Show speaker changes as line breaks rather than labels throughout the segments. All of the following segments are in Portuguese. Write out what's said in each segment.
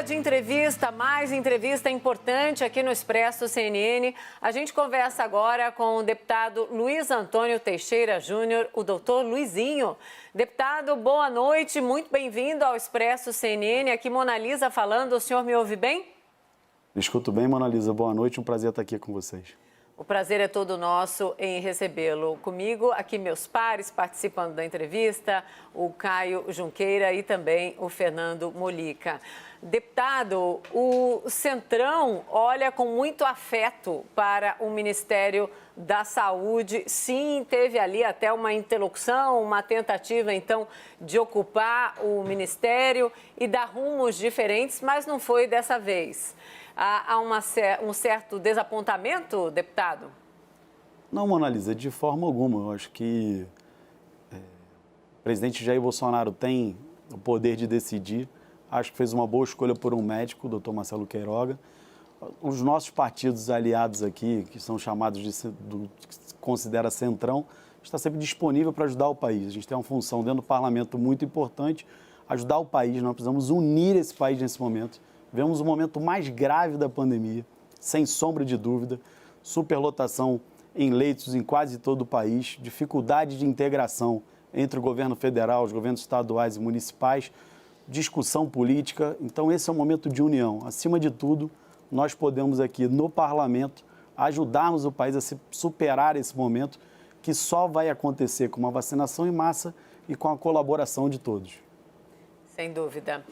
Hora de entrevista, mais entrevista importante aqui no Expresso CNN. A gente conversa agora com o deputado Luiz Antônio Teixeira Júnior, o doutor Luizinho. Deputado, boa noite, muito bem-vindo ao Expresso CNN. Aqui Mona Lisa falando, o senhor me ouve bem?
Me escuto bem, Mona Lisa. Boa noite, um prazer estar aqui com vocês.
O prazer é todo nosso em recebê-lo comigo. Aqui meus pares participando da entrevista, o Caio Junqueira e também o Fernando Molica. Deputado, o Centrão olha com muito afeto para o Ministério da Saúde. Sim, teve ali até uma interlocução, uma tentativa, então, de ocupar o Ministério e dar rumos diferentes, mas não foi dessa vez. Há um certo desapontamento, deputado?
Não, Mona Lisa, de forma alguma. Eu acho que o presidente Jair Bolsonaro tem o poder de decidir. Acho que fez uma boa escolha por um médico, o doutor Marcelo Queiroga. Os nossos partidos aliados aqui, que são chamados que se considera Centrão, está sempre disponível para ajudar o país. A gente tem uma função dentro do parlamento muito importante, ajudar o país. Nós precisamos unir esse país nesse momento. Vemos o momento mais grave da pandemia, sem sombra de dúvida, superlotação em leitos em quase todo o país, dificuldade de integração entre o governo federal, os governos estaduais e municipais, discussão política. Então, esse é um momento de união. Acima de tudo, nós podemos aqui no parlamento ajudarmos o país a superar esse momento que só vai acontecer com uma vacinação em massa e com a colaboração de todos.
Sem dúvida.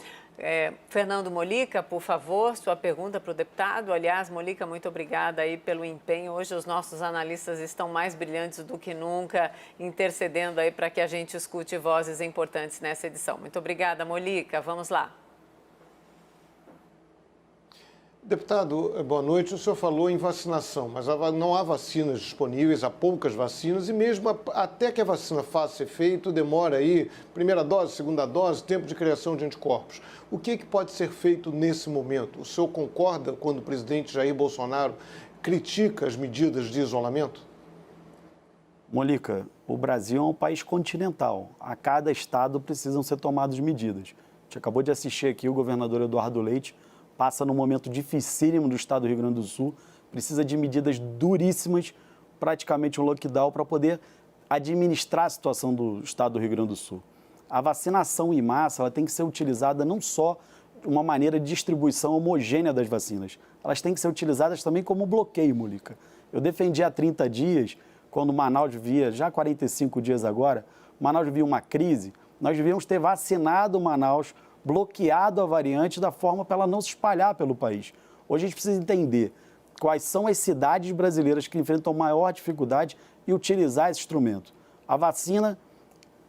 Fernando Molica, por favor, sua pergunta para o deputado. Aliás, Molica, muito obrigada aí pelo empenho. Hoje os nossos analistas estão mais brilhantes do que nunca, intercedendo aí para que a gente escute vozes importantes nessa edição. Muito obrigada, Molica. Vamos lá.
Deputado, boa noite. O senhor falou em vacinação, mas não há vacinas disponíveis, há poucas vacinas e mesmo até que a vacina faça efeito, demora aí primeira dose, segunda dose, tempo de criação de anticorpos. O que pode ser feito nesse momento? O senhor concorda quando o presidente Jair Bolsonaro critica as medidas de isolamento?
Molica, o Brasil é um país continental. A cada estado precisam ser tomadas medidas. A gente acabou de assistir aqui o governador Eduardo Leite, passa num momento dificílimo do estado do Rio Grande do Sul, precisa de medidas duríssimas, praticamente um lockdown, para poder administrar a situação do estado do Rio Grande do Sul. A vacinação em massa ela tem que ser utilizada não só de uma maneira de distribuição homogênea das vacinas, elas têm que ser utilizadas também como bloqueio, Molica. Eu defendi há 30 dias, quando Manaus via, já 45 dias agora, Manaus via uma crise, nós devíamos ter vacinado Manaus, bloqueado a variante da forma para ela não se espalhar pelo país. Hoje a gente precisa entender quais são as cidades brasileiras que enfrentam maior dificuldade e utilizar esse instrumento. A vacina,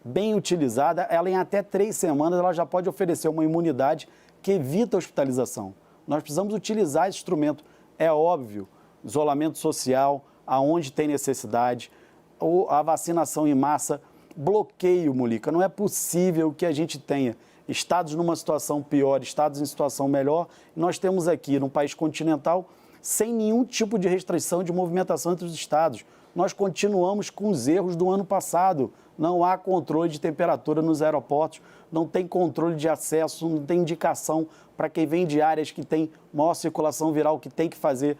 bem utilizada, ela em até 3 semanas ela já pode oferecer uma imunidade que evita a hospitalização. Nós precisamos utilizar esse instrumento. É óbvio, isolamento social, aonde tem necessidade, ou a vacinação em massa, bloqueio, Molica. Não é possível que a gente tenha estados numa situação pior, estados em situação melhor. Nós temos aqui, num país continental, sem nenhum tipo de restrição de movimentação entre os estados. Nós continuamos com os erros do ano passado. Não há controle de temperatura nos aeroportos, não tem controle de acesso, não tem indicação para quem vem de áreas que tem maior circulação viral, que tem que fazer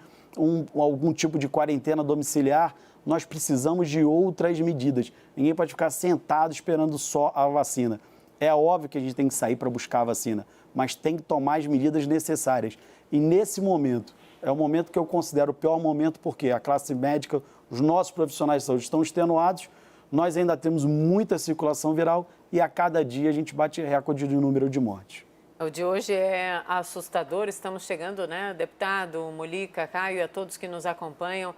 algum tipo de quarentena domiciliar. Nós precisamos de outras medidas. Ninguém pode ficar sentado esperando só a vacina. É óbvio que a gente tem que sair para buscar a vacina, mas tem que tomar as medidas necessárias. E nesse momento, é o momento que eu considero o pior momento, porque a classe médica, os nossos profissionais de saúde estão extenuados, nós ainda temos muita circulação viral e a cada dia a gente bate recorde de número de mortes.
O de hoje é assustador, estamos chegando, né, deputado, Molica, Caio e a todos que nos acompanham,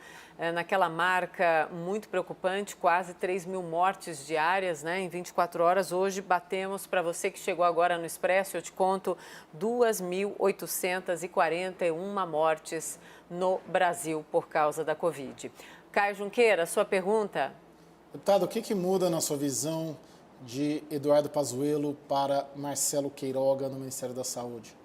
naquela marca muito preocupante, quase 3.000 mortes diárias, né, em 24 horas. Hoje batemos, para você que chegou agora no Expresso, eu te conto, 2.841 mortes no Brasil por causa da Covid. Caio Junqueira, sua pergunta?
Deputado, o que muda na sua visão de Eduardo Pazuello para Marcelo Queiroga no Ministério da Saúde?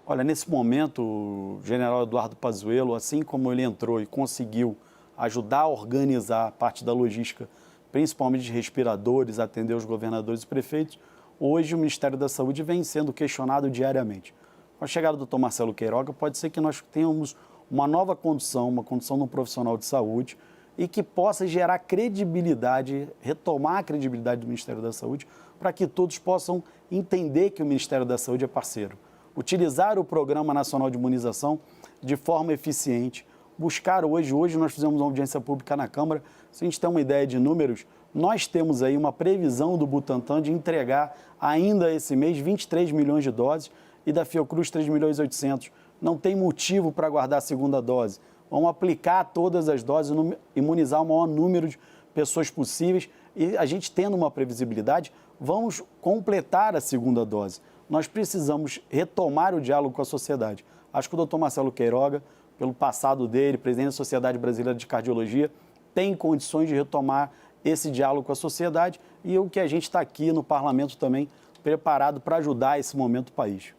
Olha, nesse momento, o general Eduardo Pazuello, assim como ele entrou e conseguiu ajudar a organizar a parte da logística, principalmente de respiradores, atender os governadores e prefeitos, hoje o Ministério da Saúde vem sendo questionado diariamente. Com a chegada do Dr. Marcelo Queiroga, pode ser que nós tenhamos uma nova condução, uma condução no profissional de saúde e que possa gerar credibilidade, retomar a credibilidade do Ministério da Saúde, para que todos possam entender que o Ministério da Saúde é parceiro. Utilizar o Programa Nacional de Imunização de forma eficiente, buscar hoje nós fizemos uma audiência pública na Câmara, se a gente tem uma ideia de números, nós temos aí uma previsão do Butantan de entregar ainda esse mês 23 milhões de doses e da Fiocruz 3 milhões e 800. Não tem motivo para guardar a segunda dose. Vamos aplicar todas as doses, imunizar o maior número de pessoas possíveis e a gente tendo uma previsibilidade, vamos completar a segunda dose. Nós precisamos retomar o diálogo com a sociedade. Acho que o Dr. Marcelo Queiroga, pelo passado dele, presidente da Sociedade Brasileira de Cardiologia, tem condições de retomar esse diálogo com a sociedade e o que a gente está aqui no parlamento também preparado para ajudar esse momento do país.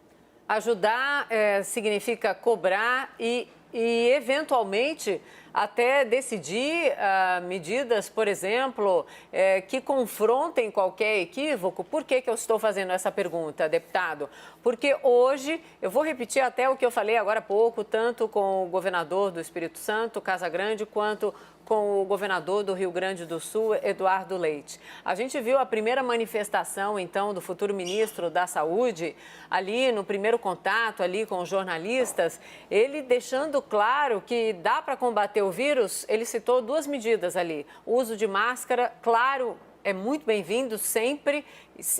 Ajudar significa cobrar e eventualmente, até decidir medidas, por exemplo, que confrontem qualquer equívoco. Por que eu estou fazendo essa pergunta, deputado? Porque hoje, eu vou repetir até o que eu falei agora há pouco, tanto com o governador do Espírito Santo, Casagrande, quanto com o governador do Rio Grande do Sul, Eduardo Leite. A gente viu a primeira manifestação, então, do futuro ministro da Saúde, ali no primeiro contato, ali com os jornalistas, ele deixando claro que dá para combater o vírus. Ele citou duas medidas ali. O uso de máscara, claro, é muito bem-vindo sempre,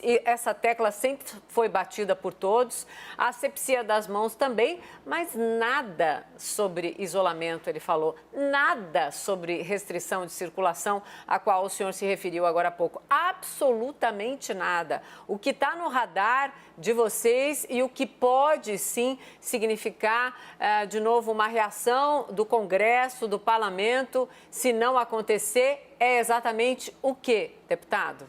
e essa tecla sempre foi batida por todos. A asepsia das mãos também, mas nada sobre isolamento, ele falou. Nada sobre restrição de circulação, a qual o senhor se referiu agora há pouco. Absolutamente nada. O que está no radar de vocês e o que pode, sim, significar, de novo, uma reação do Congresso, do Parlamento, se não acontecer, é exatamente o quê, deputado?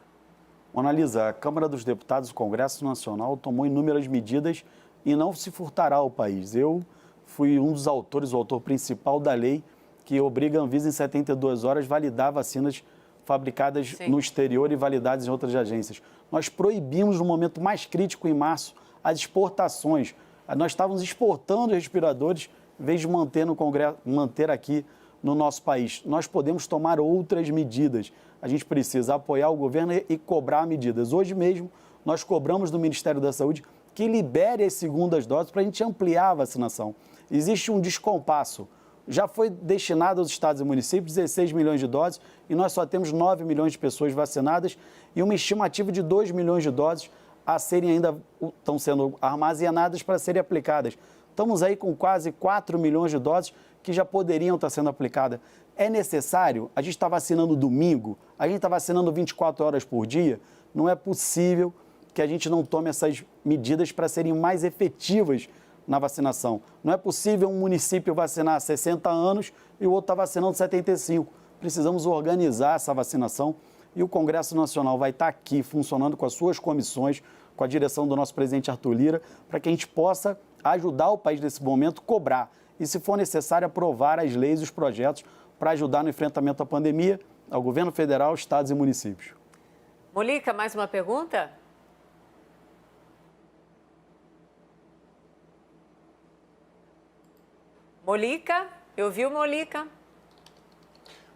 Analisa, a Câmara dos Deputados, o Congresso Nacional, tomou inúmeras medidas e não se furtará ao país. Eu fui um dos autores, o autor principal da lei que obriga a Anvisa em 72 horas validar vacinas fabricadas no exterior e validadas em outras agências. Nós proibimos no momento mais crítico, em março, as exportações. Nós estávamos exportando respiradores em vez de manter aqui no nosso país. Nós podemos tomar outras medidas. A gente precisa apoiar o governo e cobrar medidas. Hoje mesmo, nós cobramos do Ministério da Saúde que libere as segundas doses para a gente ampliar a vacinação. Existe um descompasso. Já foi destinado aos estados e municípios 16 milhões de doses e nós só temos 9 milhões de pessoas vacinadas e uma estimativa de 2 milhões de doses a serem ainda, estão sendo armazenadas para serem aplicadas. Estamos aí com quase 4 milhões de doses que já poderiam estar sendo aplicadas. É necessário? A gente está vacinando domingo, a gente está vacinando 24 horas por dia. Não é possível que a gente não tome essas medidas para serem mais efetivas na vacinação. Não é possível um município vacinar 60 anos e o outro está vacinando 75. Precisamos organizar essa vacinação e o Congresso Nacional vai estar aqui funcionando com as suas comissões, com a direção do nosso presidente Arthur Lira, para que a gente possa ajudar o país nesse momento, cobrar e, se for necessário, aprovar as leis e os projetos para ajudar no enfrentamento à pandemia ao governo federal, estados e municípios.
Molica, mais uma pergunta? Molica, eu vi o Molica.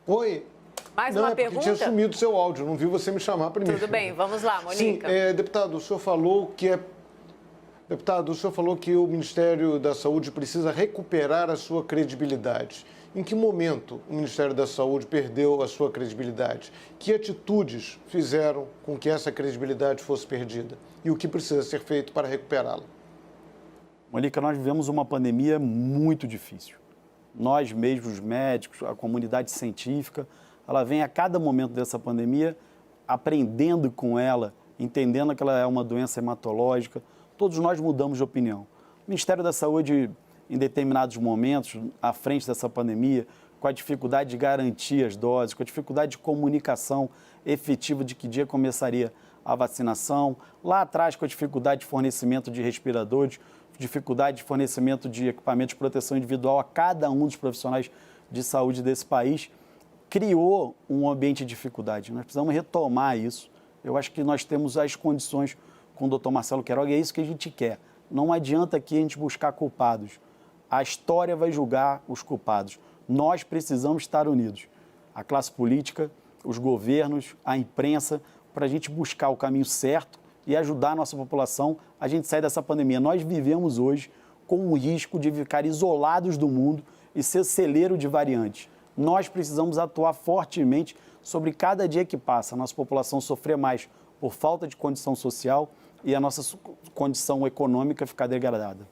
Oi.
Mais
não,
uma
é porque
pergunta?
tinha sumido o seu áudio, não vi você me chamar primeiro.
Tudo bem, vamos lá, Molica.
Sim, deputado, o senhor falou que Deputado, o senhor falou que o Ministério da Saúde precisa recuperar a sua credibilidade. Em que momento o Ministério da Saúde perdeu a sua credibilidade? Que atitudes fizeram com que essa credibilidade fosse perdida? E o que precisa ser feito para recuperá-la?
Molica, nós vivemos uma pandemia muito difícil. Nós mesmos, os médicos, a comunidade científica, ela vem a cada momento dessa pandemia aprendendo com ela, entendendo que ela é uma doença hematológica. Todos nós mudamos de opinião. O Ministério da Saúde, em determinados momentos, à frente dessa pandemia, com a dificuldade de garantir as doses, com a dificuldade de comunicação efetiva de que dia começaria a vacinação, lá atrás com a dificuldade de fornecimento de respiradores, dificuldade de fornecimento de equipamentos de proteção individual a cada um dos profissionais de saúde desse país, criou um ambiente de dificuldade. Nós precisamos retomar isso. Eu acho que nós temos as condições com o Dr. Marcelo Queiroga e é isso que a gente quer. não adianta aqui a gente buscar culpados. A história vai julgar os culpados. Nós precisamos estar unidos. A classe política, os governos, a imprensa, para a gente buscar o caminho certo e ajudar a nossa população a gente sair dessa pandemia. Nós vivemos hoje com o risco de ficar isolados do mundo e ser celeiro de variantes. Nós precisamos atuar fortemente sobre cada dia que passa. A nossa população sofrer mais por falta de condição social e a nossa condição econômica ficar degradada.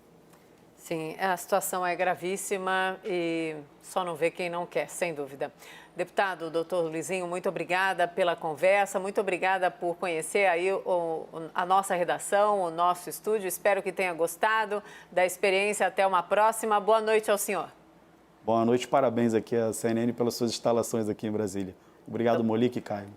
Sim, a situação é gravíssima e só não vê quem não quer, sem dúvida. Deputado, doutor Luizinho, muito obrigada pela conversa, muito obrigada por conhecer aí a nossa redação, o nosso estúdio. Espero que tenha gostado da experiência. Até uma próxima. Boa noite ao senhor.
Boa noite, parabéns aqui à CNN pelas suas instalações aqui em Brasília. Obrigado, Molica e Caio.